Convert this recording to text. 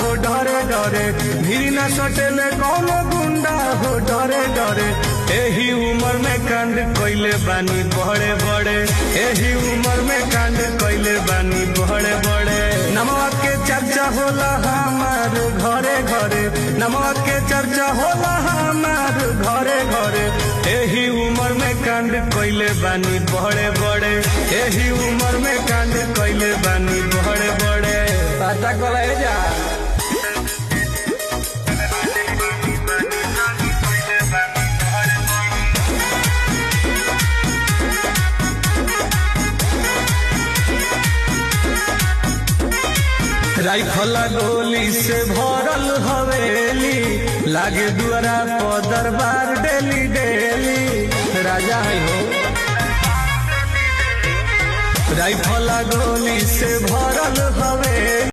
हो डरे डरे भीड़ न सटेले कौनो गुंडा हो डरे डरे एही उम्र में कांड कइले बानी बड़े बड़े एही उम्र में कांड कइले बानी बड़े बड़े नमवा के चर्चा होला हमार घरे घरे नमवा के चर्चा होला हमार घरे घरे एही उम्र में कांड कइले बानी बड़े बड़े एही उम्र में कांड कइले बानी बड़े बड़े पता कले जा राइफला गोली से भरल हवेली लागे दुआरा पर दरबार डेली डेली राजा है हो राइफला गोली से भरल हवेली।